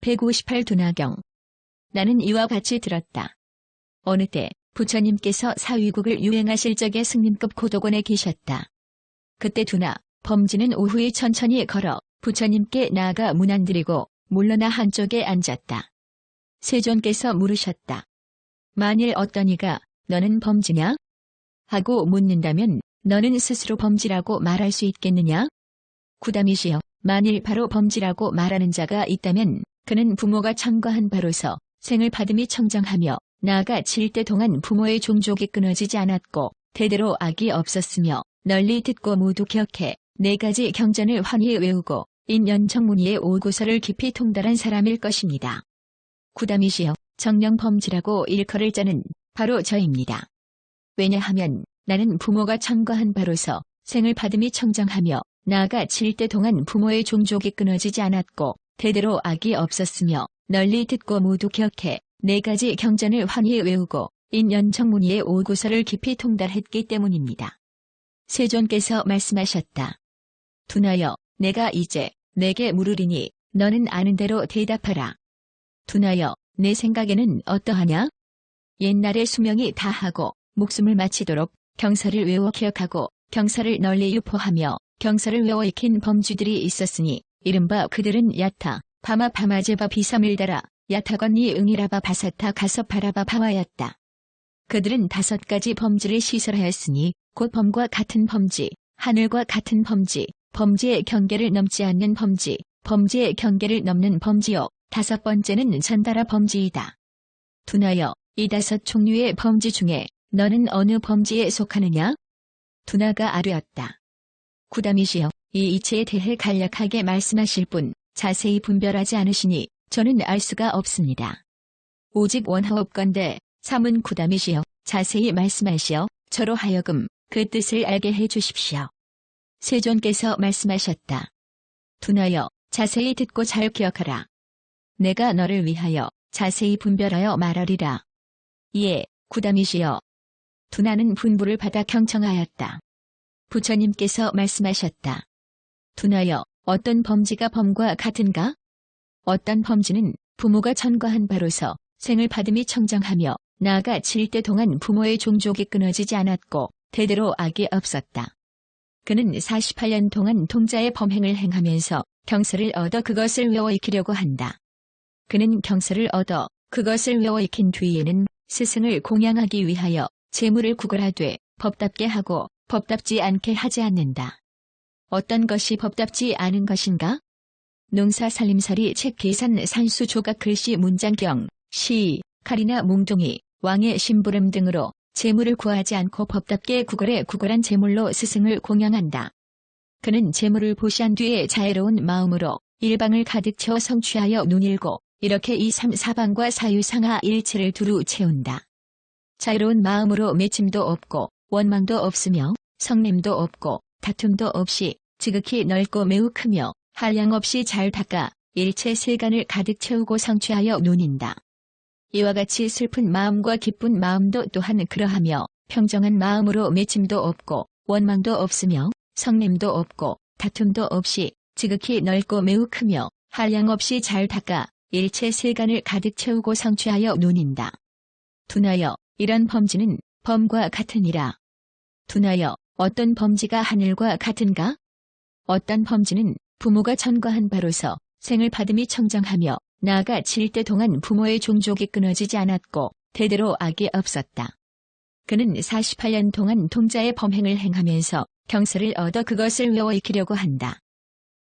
158 두나경. 나는 이와 같이 들었다. 어느 때 부처님께서 사위국을 유행하실 적에 승림급 고도곤에 계셨다. 그때 두나, 범지는 오후에 천천히 걸어 부처님께 나아가 문안드리고 물러나 한쪽에 앉았다. 세존께서 물으셨다. 만일 어떤 이가 너는 범지냐? 하고 묻는다면 너는 스스로 범지라고 말할 수 있겠느냐? 구담이시여, 만일 바로 범지라고 말하는 자가 있다면 그는 부모가 청거한 바로서 생을 받음이 청정하며 나아가 7대 동안 부모의 종족이 끊어지지 않았고 대대로 악이 없었으며 널리 듣고 모두 기억해 4가지 경전을 환히 외우고 인연정문의의 5구설을 깊이 통달한 사람일 것입니다. 구담이시여, 정령 범지라고 일컬을 자는 바로 저입니다. 왜냐하면 나는 부모가 청거한 바로서 생을 받음이 청정하며 나아가 7대 동안 부모의 종족이 끊어지지 않았고 대대로 악이 없었으며 널리 듣고 모두 기억해 4가지 경전을 환히 외우고 인연정문의의 5구설을 깊이 통달했기 때문입니다. 세존께서 말씀하셨다. 두나여, 내가 이제 내게 물으리니 너는 아는 대로 대답하라. 두나여, 내 생각에는 어떠하냐? 옛날에 수명이 다하고 목숨을 마치도록 경서를 외워 기억하고 경서를 널리 유포하며 경서를 외워 익힌 범주들이 있었으니 이른바 그들은 야타, 바마 바마제바 비사밀다라, 야타건니 응이라바 바사타 가서파라바 바와였다. 그들은 5가지 범지를 시설하였으니 곧 범과 같은 범지, 하늘과 같은 범지, 범지의 경계를 넘지 않는 범지, 범지의 경계를 넘는 범지요. 5번째는 전달아 범지이다. 두나여, 이 5 종류의 범지 중에 너는 어느 범지에 속하느냐? 두나가 아뢰었다. 구담이시여, 이 이체에 대해 간략하게 말씀하실 뿐 자세히 분별하지 않으시니 저는 알 수가 없습니다. 오직 원하옵건대 삼은 구담이시여, 자세히 말씀하시어 저로 하여금 그 뜻을 알게 해 주십시오. 세존께서 말씀하셨다. 두나여, 자세히 듣고 잘 기억하라. 내가 너를 위하여 자세히 분별하여 말하리라. 예, 구담이시여. 두나는 분부를 받아 경청하였다. 부처님께서 말씀하셨다. 두나여, 어떤 범지가 범과 같은가? 어떤 범지는 부모가 천거한 바로서 생을 받음이 청정하며 나아가 7대 동안 부모의 종족이 끊어지지 않았고 대대로 악이 없었다. 그는 48년 동안 통자의 범행을 행하면서 경서를 얻어 그것을 외워 익히려고 한다. 그는 경서를 얻어 그것을 외워 익힌 뒤에는 스승을 공양하기 위하여 재물을 구걸하되 법답게 하고 법답지 않게 하지 않는다. 어떤 것이 법답지 않은 것인가? 농사살림살이 책 계산 산수 조각 글씨 문장경, 시, 칼이나 몽둥이, 왕의 심부름 등으로 재물을 구하지 않고 법답게 구걸한 재물로 스승을 공양한다. 그는 재물을 보시한 뒤에 자애로운 마음으로 일방을 가득 채워 성취하여 눈일고 이렇게 2, 3, 4방과 사유상하 일체를 두루 채운다. 자유로운 마음으로 매침도 없고 원망도 없으며 성냄도 없고 다툼도 없이 지극히 넓고 매우 크며 한량 없이 잘 닦아 일체 세간을 가득 채우고 성취하여 누닌다. 이와 같이 슬픈 마음과 기쁜 마음도 또한 그러하며 평정한 마음으로 매침도 없고 원망도 없으며 성냄도 없고 다툼도 없이 지극히 넓고 매우 크며 한량 없이 잘 닦아 일체 세간을 가득 채우고 성취하여 누닌다. 두나여, 이런 범지는 범과 같으니라. 두나여, 어떤 범지가 하늘과 같은가? 어떤 범지는 부모가 천거한 바로서 생을 받음이 청정하며 나아가 7대 동안 부모의 종족이 끊어지지 않았고 대대로 악이 없었다. 그는 48년 동안 통자의 범행을 행하면서 경서를 얻어 그것을 외워 익히려고 한다.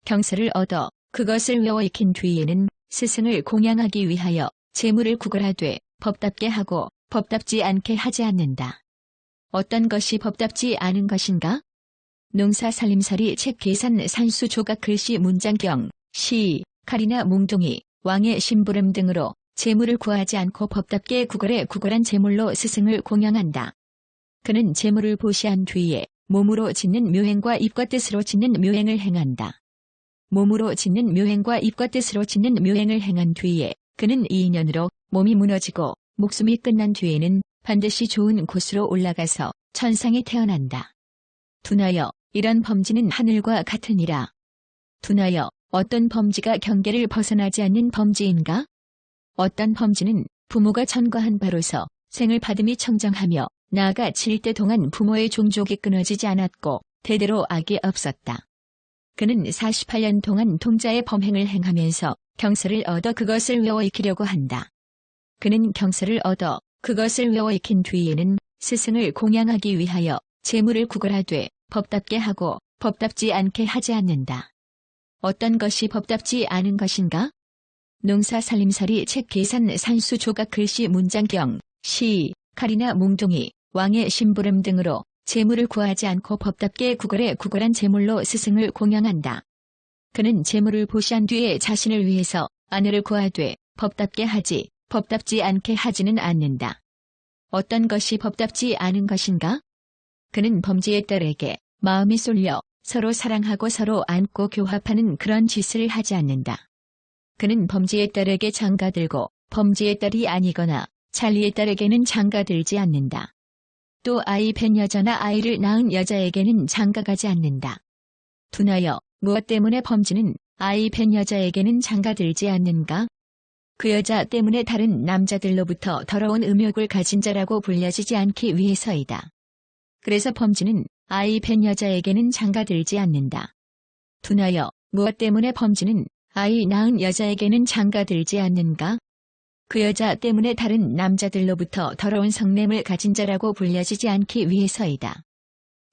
경서를 얻어 그것을 외워 익힌 뒤에는 스승을 공양하기 위하여 재물을 구걸하되 법답게 하고 법답지 않게 하지 않는다. 어떤 것이 법답지 않은 것인가? 농사살림살이 책 계산 산수 조각 글씨 문장경, 시, 칼이나 몽둥이, 왕의 심부름 등으로 재물을 구하지 않고 법답게 구걸한 재물로 스승을 공양한다. 그는 재물을 보시한 뒤에 몸으로 짓는 묘행과 입과 뜻으로 짓는 묘행을 행한다. 몸으로 짓는 묘행과 입과 뜻으로 짓는 묘행을 행한 뒤에 그는 이 인연으로 몸이 무너지고 목숨이 끝난 뒤에는 반드시 좋은 곳으로 올라가서 천상에 태어난다. 두나여, 이런 범지는 하늘과 같으니라. 두나여, 어떤 범죄가 경계를 벗어나지 않는 범죄인가? 어떤 범죄는 부모가 천거한 바로서 생을 받음이 청정하며 나아가 7대 동안 부모의 종족이 끊어지지 않았고 대대로 악이 없었다. 그는 48년 동안 통자의 범행을 행하면서 경서를 얻어 그것을 외워 익히려고 한다. 그는 경서를 얻어 그것을 외워 익힌 뒤에는 스승을 공양하기 위하여 재물을 구걸하되 법답게 하고 법답지 않게 하지 않는다. 어떤 것이 법답지 않은 것인가? 농사 살림살이 책 계산 산수 조각 글씨 문장경 시 칼이나 몽둥이 왕의 심부름 등으로 재물을 구하지 않고 법답게 구걸한 재물로 스승을 공양한다. 그는 재물을 보시한 뒤에 자신을 위해서 아내를 구하되 법답게 하지 법답지 않게 하지는 않는다. 어떤 것이 법답지 않은 것인가? 그는 범죄의 딸에게 마음이 쏠려 서로 사랑하고 서로 안고 교합하는 그런 짓을 하지 않는다. 그는 범죄의 딸에게 장가들고 범죄의 딸이 아니거나 찰리의 딸에게는 장가들지 않는다. 또 아이 뵌 여자나 아이를 낳은 여자에게는 장가가지 않는다. 둔하여 무엇 때문에 범죄는 아이 뵌 여자에게는 장가들지 않는가? 그 여자 때문에 다른 남자들로부터 더러운 음욕을 가진 자라고 불려지지 않기 위해서이다. 그래서 범죄는 아이 뵌 여자에게는 장가들지 않는다. 둔하여 무엇 때문에 범죄는 아이 낳은 여자에게는 장가들지 않는가? 그 여자 때문에 다른 남자들로부터 더러운 성냄을 가진 자라고 불려지지 않기 위해서이다.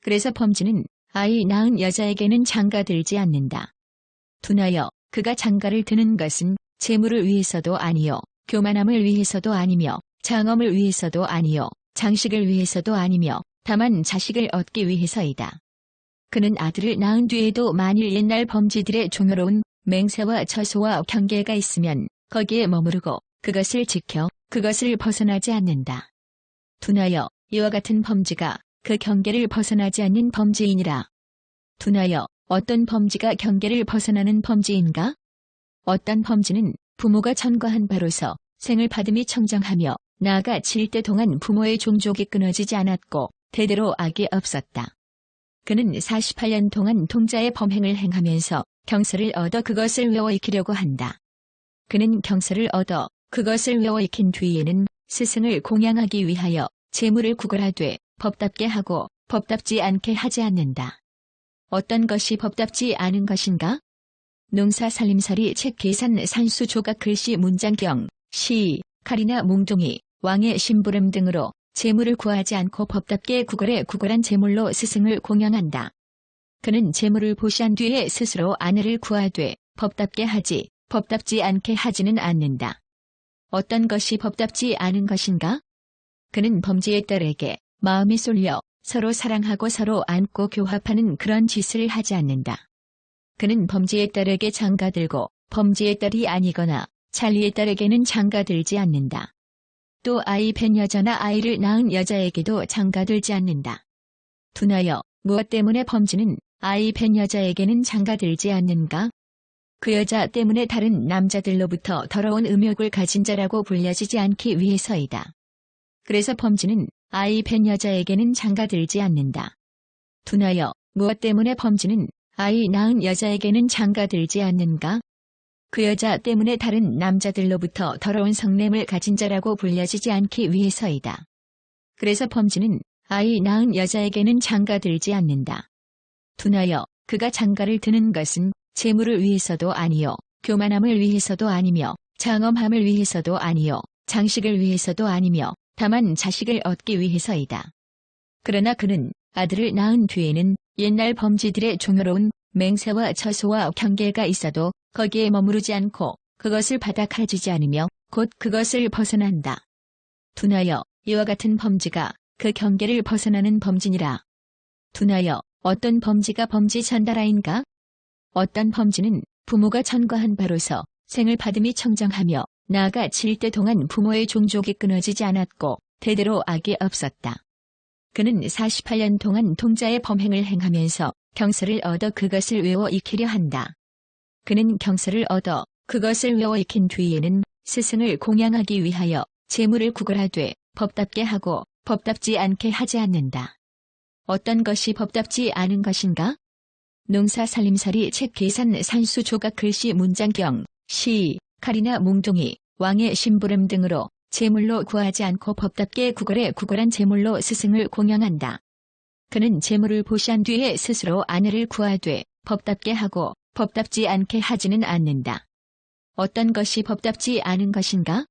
그래서 범죄는 아이 낳은 여자에게는 장가들지 않는다. 둔하여 그가 장가를 드는 것은 재물을 위해서도 아니요 교만함을 위해서도 아니며 장엄을 위해서도 아니요 장식을 위해서도 아니며 다만 자식을 얻기 위해서이다. 그는 아들을 낳은 뒤에도 만일 옛날 범죄들의 종교로운 맹세와 처소와 경계가 있으면 거기에 머무르고 그것을 지켜 그것을 벗어나지 않는다. 둔하여 이와 같은 범죄가 그 경계를 벗어나지 않는 범죄이니라. 둔하여 어떤 범죄가 경계를 벗어나는 범죄인가? 어떤 범죄는 부모가 천거한 바로서 생을 받음이 청정하며 나아가 7대 동안 부모의 종족이 끊어지지 않았고 대대로 악이 없었다. 그는 48년 동안 통자의 범행을 행하면서 경서를 얻어 그것을 외워 익히려고 한다. 그는 경서를 얻어 그것을 외워 익힌 뒤에는 스승을 공양하기 위하여 재물을 구걸하되 법답게 하고 법답지 않게 하지 않는다. 어떤 것이 법답지 않은 것인가? 농사 살림살이 책 계산 산수 조각 글씨 문장경 시 칼이나 몽둥이 왕의 심부름 등으로 재물을 구하지 않고 법답게 구걸한 재물로 스승을 공양한다. 그는 재물을 보시한 뒤에 스스로 아내를 구하되 법답게 하지 법답지 않게 하지는 않는다. 어떤 것이 법답지 않은 것인가? 그는 범죄의 딸에게 마음이 쏠려 서로 사랑하고 서로 안고 교합하는 그런 짓을 하지 않는다. 그는 범죄의 딸에게 장가들고 범죄의 딸이 아니거나 찰리의 딸에게는 장가들지 않는다. 또 아이 뵌 여자나 아이를 낳은 여자에게도 장가들지 않는다. 둔하여 무엇 때문에 범죄는 아이 뵌 여자에게는 장가들지 않는가? 그 여자 때문에 다른 남자들로부터 더러운 음욕을 가진 자라고 불려지지 않기 위해서이다. 그래서 범죄는 아이 뵌 여자에게는 장가들지 않는다. 둔하여 무엇 때문에 범죄는 아이 낳은 여자에게는 장가들지 않는가? 그 여자 때문에 다른 남자들로부터 더러운 성냄을 가진 자라고 불려지지 않기 위해서이다. 그래서 범죄는 아이 낳은 여자에게는 장가들지 않는다. 둔하여 그가 장가를 드는 것은 재물을 위해서도 아니요 교만함을 위해서도 아니며 장엄함을 위해서도 아니요 장식을 위해서도 아니며 다만 자식을 얻기 위해서이다. 그러나 그는 아들을 낳은 뒤에는 옛날 범죄들의 종교로운 맹세와 처소와 경계가 있어도 거기에 머무르지 않고 그것을 바닥하지지 않으며 곧 그것을 벗어난다. 둔하여 이와 같은 범죄가 그 경계를 벗어나는 범죄니라. 둔하여 어떤 범죄가 범죄 전달하인가? 어떤 범죄는 부모가 천거한 바로서 생을 받음이 청정하며 나아가 7대 동안 부모의 종족이 끊어지지 않았고 대대로 악이 없었다. 그는 48년 동안 통자의 범행을 행하면서 경서를 얻어 그것을 외워 익히려 한다. 그는 경서를 얻어 그것을 외워 익힌 뒤에는 스승을 공양하기 위하여 재물을 구걸하되 법답게 하고 법답지 않게 하지 않는다. 어떤 것이 법답지 않은 것인가? 농사 살림살이 책 계산 산수 조각 글씨 문장경, 시, 칼이나 몽둥이, 왕의 심부름 등으로 제물로 구하지 않고 법답게 구걸한 제물로 스승을 공양한다. 그는 제물을 보시한 뒤에 스스로 아내를 구하되 법답게 하고 법답지 않게 하지는 않는다. 어떤 것이 법답지 않은 것인가?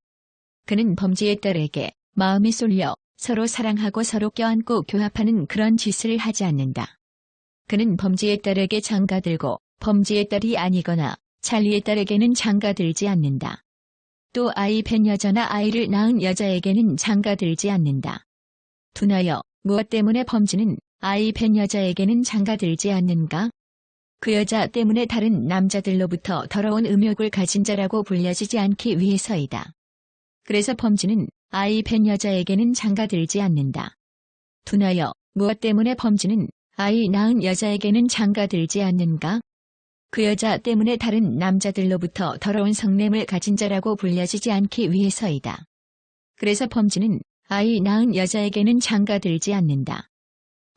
그는 범지의 딸에게 마음이 쏠려 서로 사랑하고 서로 껴안고 교합하는 그런 짓을 하지 않는다. 그는 범지의 딸에게 장가들고 범지의 딸이 아니거나 찰리의 딸에게는 장가들지 않는다. 또 아이 뵌 여자나 아이를 낳은 여자에게는 장가들지 않는다. 두나여, 무엇 때문에 범지는 아이 뵌 여자에게는 장가들지 않는가? 그 여자 때문에 다른 남자들로부터 더러운 음욕을 가진 자라고 불려지지 않기 위해서이다. 그래서 범지는 아이 뵌 여자에게는 장가들지 않는다. 두나여, 무엇 때문에 범지는 아이 낳은 여자에게는 장가들지 않는가? 그 여자 때문에 다른 남자들로부터 더러운 성냄을 가진 자라고 불려지지 않기 위해서이다. 그래서 범지는 아이 낳은 여자에게는 장가들지 않는다.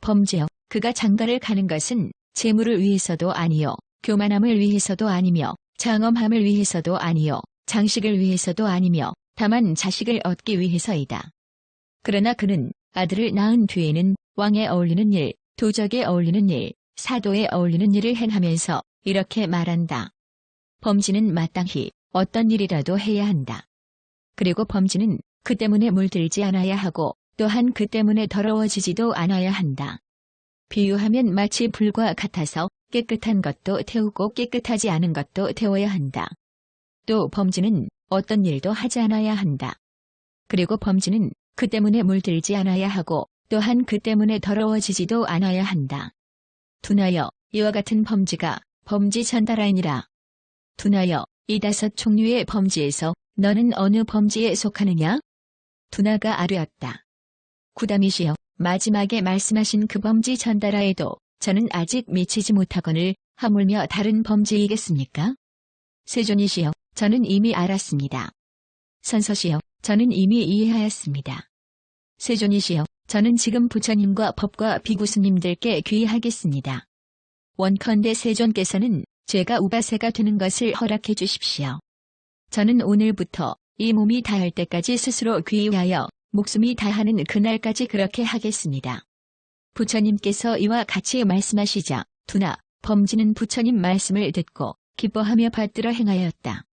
범죄여, 그가 장가를 가는 것은 재물을 위해서도 아니요, 교만함을 위해서도 아니며, 장엄함을 위해서도 아니요, 장식을 위해서도 아니며, 다만 자식을 얻기 위해서이다. 그러나 그는 아들을 낳은 뒤에는 왕에 어울리는 일, 도적에 어울리는 일, 사도에 어울리는 일을 행하면서 이렇게 말한다. 범지는 마땅히 어떤 일이라도 해야 한다. 그리고 범지는 그 때문에 물들지 않아야 하고 또한 그 때문에 더러워지지도 않아야 한다. 비유하면 마치 불과 같아서 깨끗한 것도 태우고 깨끗하지 않은 것도 태워야 한다. 또 범지는 어떤 일도 하지 않아야 한다. 그리고 범지는 그 때문에 물들지 않아야 하고 또한 그 때문에 더러워지지도 않아야 한다. 두나여, 이와 같은 범지가 범지 전달하니라. 두나여, 이 5 종류의 범지에서 너는 어느 범지에 속하느냐? 두나가 아뢰었다. 구다미시여, 마지막에 말씀하신 그 범지 전달하에도 저는 아직 미치지 못하거늘 하물며 다른 범지이겠습니까? 세존이시여, 저는 이미 알았습니다. 선서시여, 저는 이미 이해하였습니다. 세존이시여, 저는 지금 부처님과 법과 비구스님들께 귀의하겠습니다. 원컨대 세존께서는 죄가 우바세가 되는 것을 허락해 주십시오. 저는 오늘부터 이 몸이 다할 때까지 스스로 귀의하여 목숨이 다하는 그날까지 그렇게 하겠습니다. 부처님께서 이와 같이 말씀하시자 두나, 범지는 부처님 말씀을 듣고 기뻐하며 받들어 행하였다.